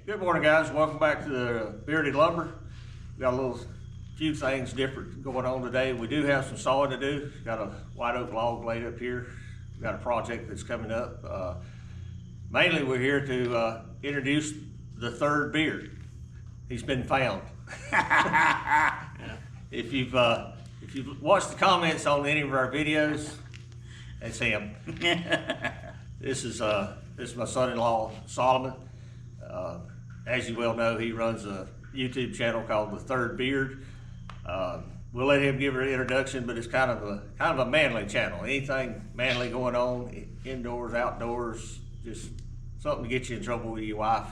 Good morning, guys. Welcome back to the Bearded Lumber. We got a few things different going on today. We do have some sawing to do. Got a white oak log laid up here. We got a project that's coming up. Mainly we're here to introduce the third beard. He's been found. If you've watched the comments on any of our videos, that's him. This is my son-in-law Solomon. As you well know, he runs a YouTube channel called The Third Beard. We'll let him give her an introduction, but it's kind of a manly channel. Anything manly going on, indoors, outdoors, just something to get you in trouble with your wife.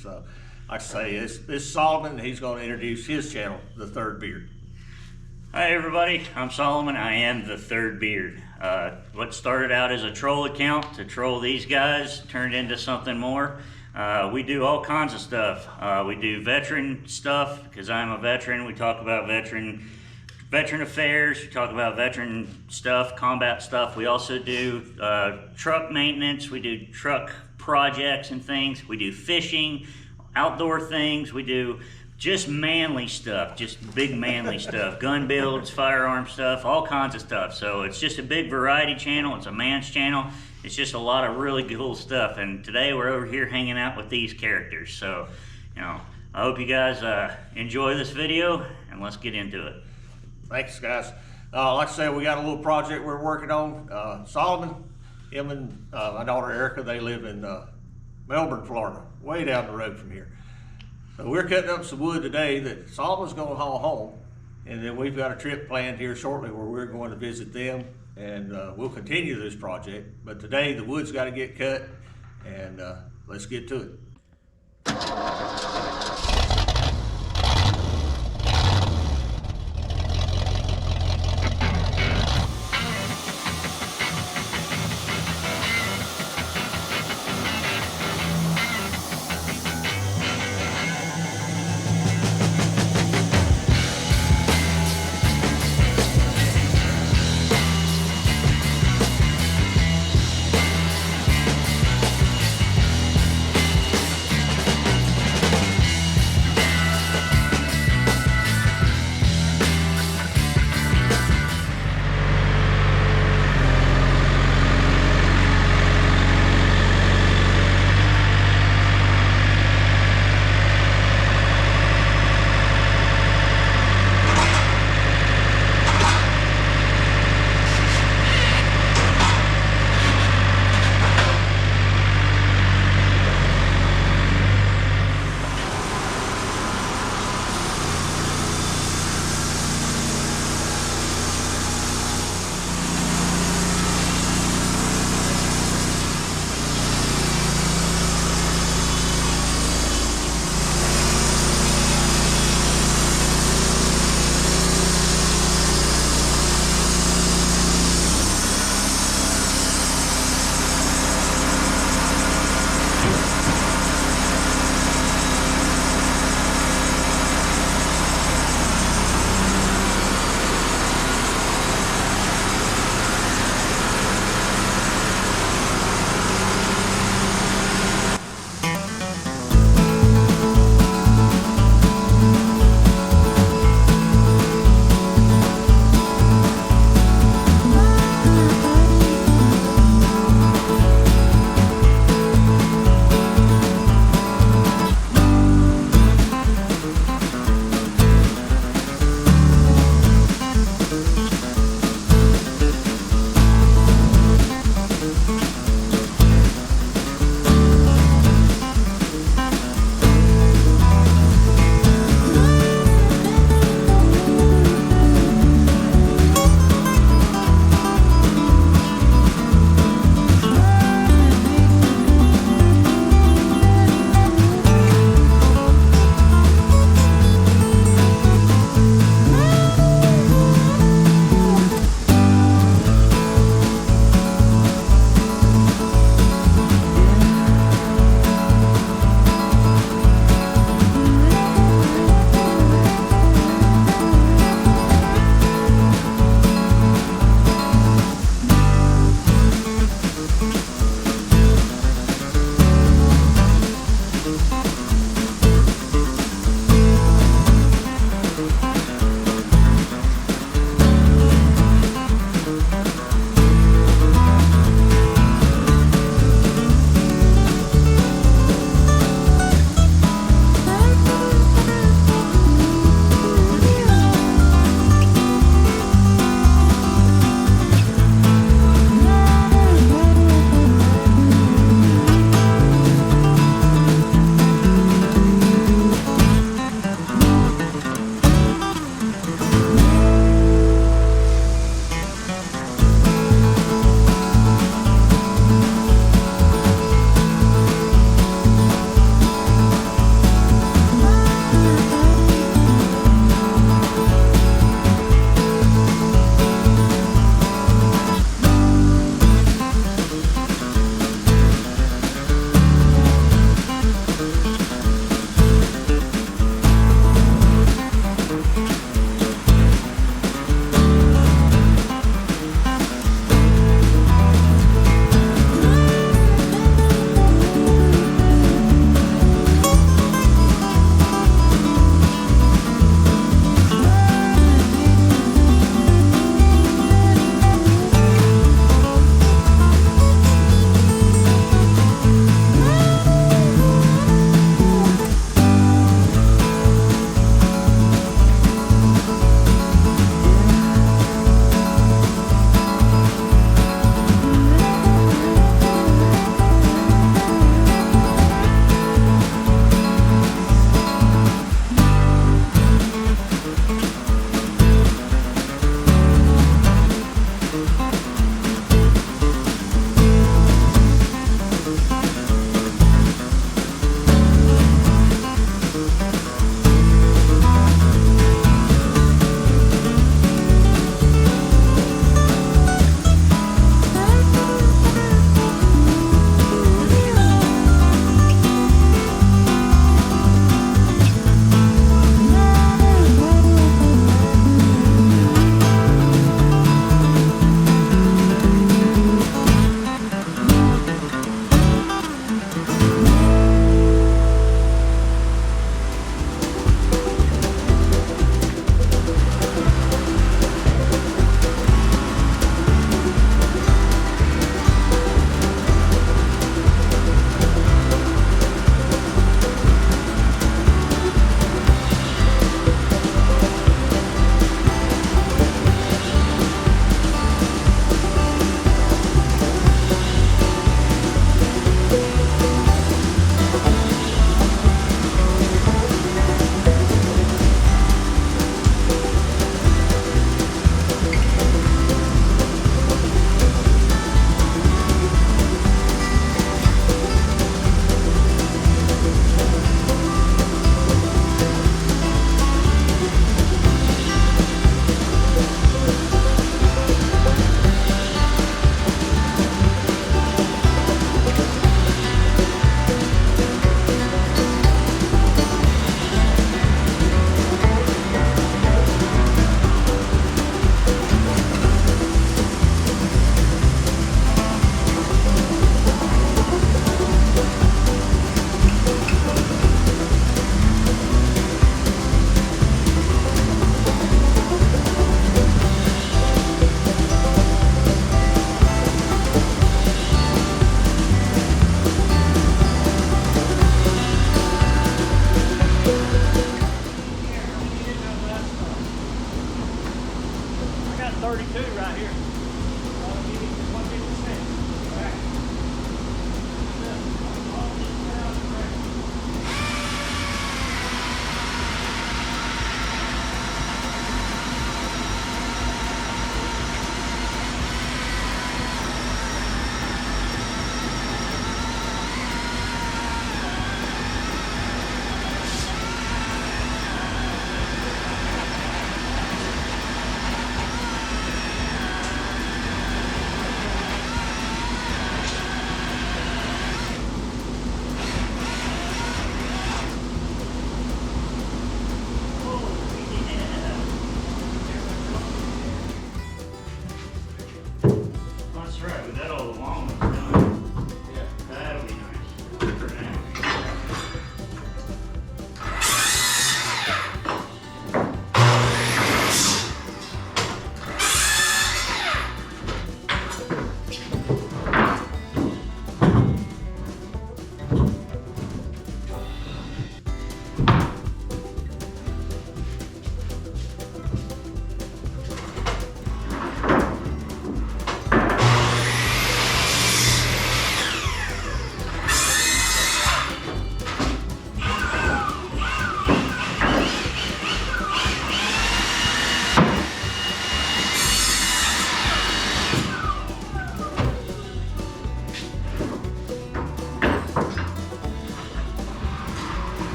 So, like I say, this Solomon. He's going to introduce his channel, The Third Beard. Hi everybody, I'm Solomon. I am The Third Beard. What started out as a troll account to troll these guys turned into something more. We do all kinds of stuff. We do veteran stuff because I'm a veteran. We talk about veteran affairs. We talk about veteran stuff, combat stuff. We also do truck maintenance. We do truck projects and things. We do fishing, outdoor things. We do just manly stuff, just big manly stuff, gun builds, firearm stuff, all kinds of stuff. So it's just a big variety channel. It's a man's channel. It's just a lot of really cool stuff. And today we're over here hanging out with these characters. So, I hope you guys enjoy this video, and let's get into it. Thanks, guys. Like I said, we got a little project we're working on. Solomon, him and my daughter Erica, they live in Melbourne, Florida, way down the road from here. So we're cutting up some wood today that Solomon's going to haul home, and then we've got a trip planned here shortly where we're going to visit them, and we'll continue this project. But today the wood's got to get cut, and let's get to it.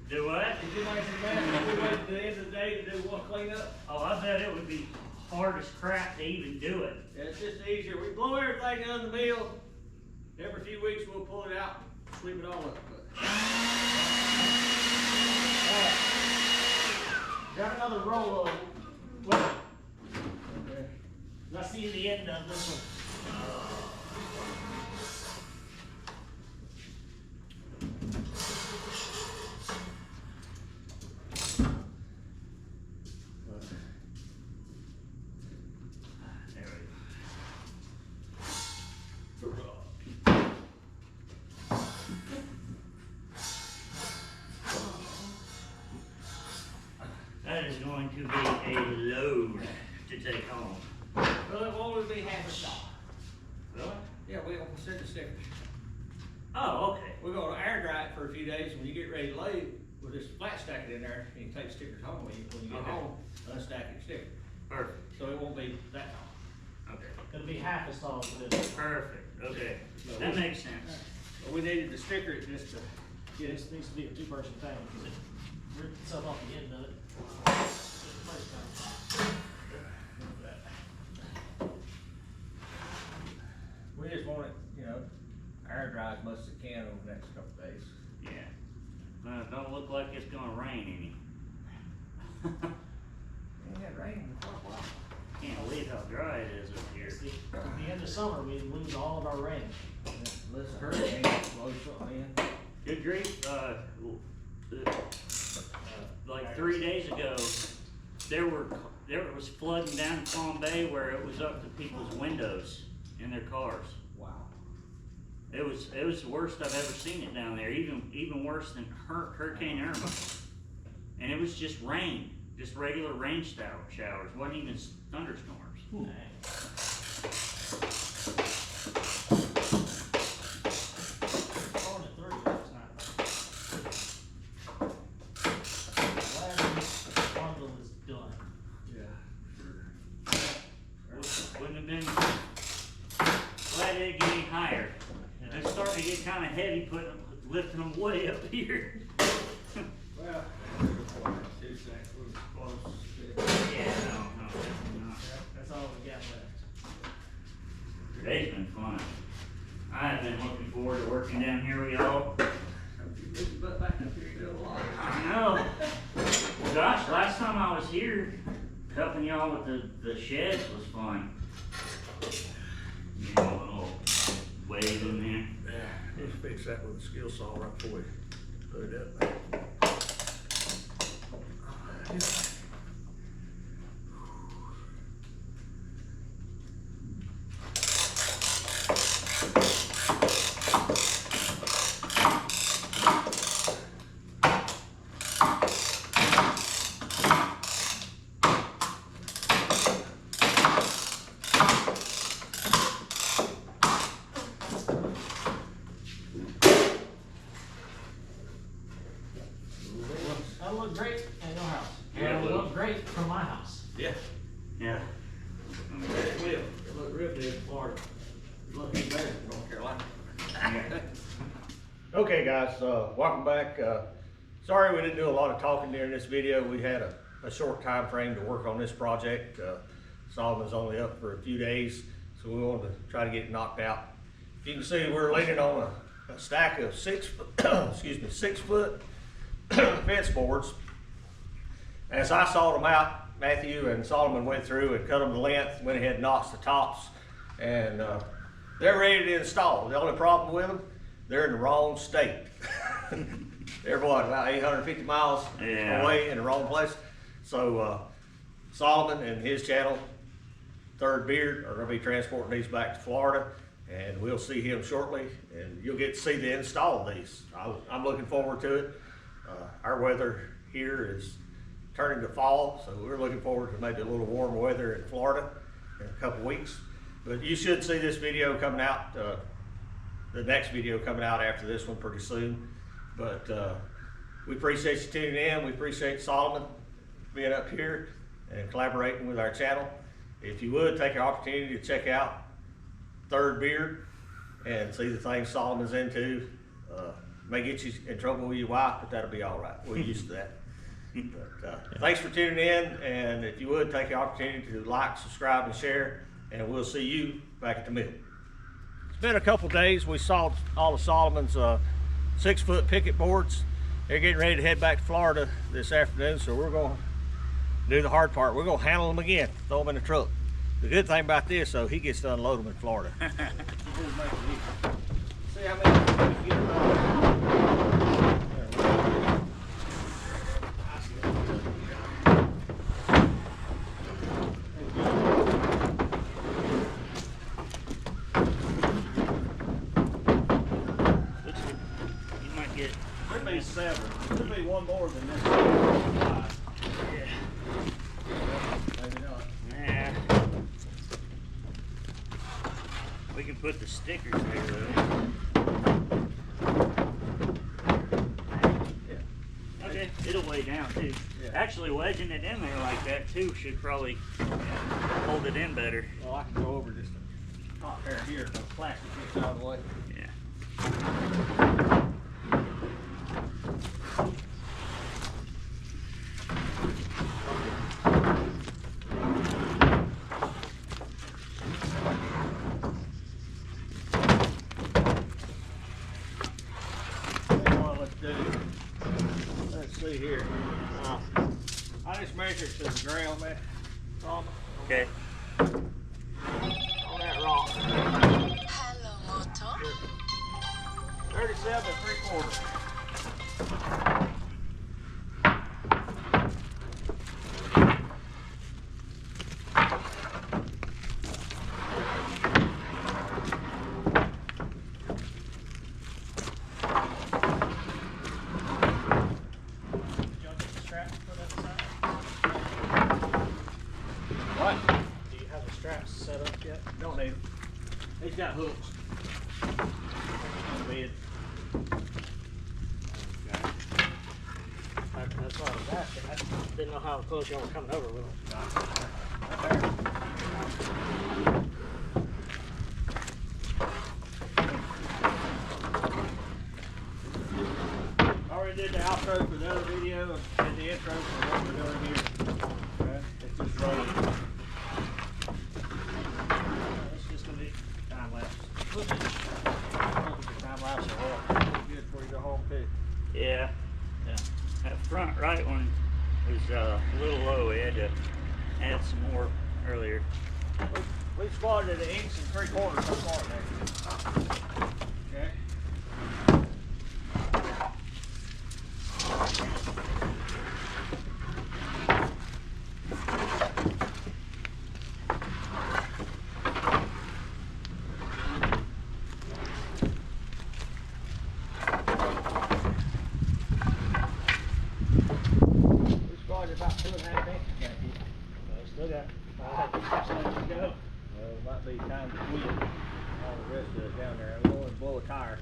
Do what? Did you make some mess? We wait at the end of the day to do one cleanup. Oh, I bet it would be hard as crap to even do it. Yeah, it's just easier. We blow everything on the mill. Every few weeks we'll pull it out, sweep it all up. Got another roll of wood. I see the end of this one. There we go. that is going to be a load to take home. Well, it will only be half a saw. Really? Yeah, we're gonna send the stickers. Oh, okay. We're gonna air dry it for a few days. When you get ready to load, we'll just flat stack it in there and you take stickers home. When you get Okay. home, unstack your sticker. Perfect. So it won't be that long. Okay. It'll be half as tall as it is. Perfect. Okay. That makes sense. But we needed to sticker it just to Yeah, this needs to be a two-person thing, because it ripped itself off the end of it. We just want it, you know, air dry as much as it can over the next couple of days. Yeah. Don't look like it's gonna rain any. We had rain for a while. Can't believe how dry it is up here. It's the end of summer, we lose all of our rain. Unless a hurricane blows something in. Good grief, like 3 days ago, there was flooding down in Palm Bay where it was up to people's windows in their cars. Wow. It was the worst I've ever seen it down there, even worse than Hurricane Irma. And it was just rain, just regular rain showers, wasn't even thunderstorms. Dang. Going at 30, that's not bad. Glad this bundle is done. Yeah. Wouldn't have been glad it didn't get any higher. It's starting to get kind of heavy, lifting them way up here. Well, 2 seconds, we're close. Yeah, no. That's all we got left. Today's been fun. I've been looking forward to working down here with y'all. You moved your butt back up here, you did a lot. I know. Well, gosh, last time I was here, helping y'all with the sheds was fun. You know, a little wave in there. Yeah, just fix that with a skill saw right before we put it up. That'll look great in your house. Yeah, it It'll will. look great from my house. Yeah. Yeah. It will. It looked real good in Florida. It looked even better in North Carolina. Okay, guys, welcome back. Sorry we didn't do a lot of talking during this video. We had a short time frame to work on this project. Solomon's only up for a few days, so we wanted to try to get it knocked out. You can see we're leaning on a stack of 6 foot fence boards. As I sawed them out, Matthew and Solomon went through and cut them to length, went ahead and notched the tops, and they're ready to install. The only problem with them, they're in the wrong state. They're what, about 850 miles away in the wrong place. So Solomon and his channel, Third Beard, are gonna be transporting these back to Florida, and we'll see him shortly, and you'll get to see the install of these. I'm looking forward to it. Our weather here is turning to fall, so we're looking forward to maybe a little warmer weather in Florida in a couple weeks. But you should see this video coming out, the next video coming out after this one pretty soon. But we appreciate you tuning in. We appreciate Solomon being up here and collaborating with our channel. If you would, take the opportunity to check out Third Beard and see the things Solomon's into. May get you in trouble with your wife, but that'll be all right. We're used to that. But thanks for tuning in, and if you would, take the opportunity to like, subscribe, and share, and we'll see you back at the mill. It's been a couple days. We sawed all of Solomon's 6 foot picket boards. They're getting ready to head back to Florida this afternoon, so we're going to do the hard part. We're going to handle them again, throw them in the truck. The good thing about this, though, he gets to unload them in Florida. See how many we can get around. You might get. Could be 7. Could be one more than this. Yeah. can put the stickers there though. Okay, it'll weigh down too. Yeah. Actually, wedging it in there like that too should probably hold it in better. Well, I can go over just a top pair here, so plastic gets out of the way. Yeah. Let's see here. I just measured to the ground, man. Okay. On that rock. Hello, Moto. 37 3/4. What? Do you have the straps set up yet? Don't need them. He's got hooks. Bed. That's what I was asking. I didn't know how close y'all were coming over with them. Right there. Already did the outro for the other video and the intro for what we're doing here. Okay? It's just rolling. It's just gonna be time lapse. Look at the time lapse of oil. Good before you go home too. Yeah. Yeah. That front right one was a little low. We had to add some more earlier. We spotted at 1 3/4 so far there. Okay. We spotted about 2.5 inches back here. Still got 5 seconds to go. Well, it might be time to quit all the rest of it down there. I'm going to blow a tire.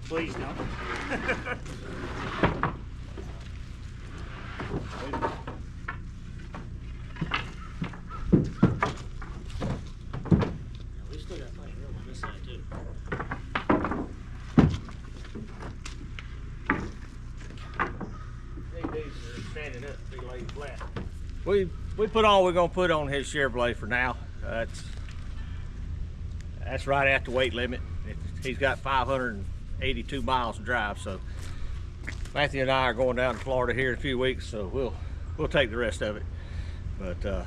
Please don't. We still got plenty of room on this side too. These are standing up to be laid flat. We put all we're gonna put on his shear blade for now. That's right at the weight limit. He's got 582 miles to drive, so Matthew and I are going down to Florida here in a few weeks, so we'll take the rest of it. But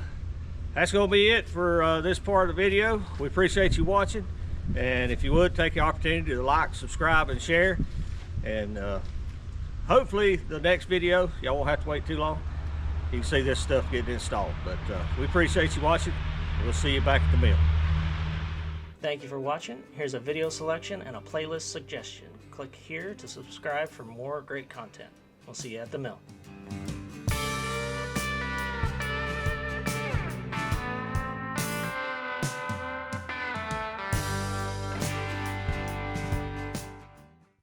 that's gonna be it for this part of the video. We appreciate you watching, and if you would take the opportunity to like, subscribe, and share, and hopefully the next video y'all won't have to wait too long. You can see this stuff getting installed. But we appreciate you watching. We'll see you back at the mill. Thank you for watching. Here's a video selection and a playlist suggestion. Click here to subscribe for more great content. We'll see you at the mill.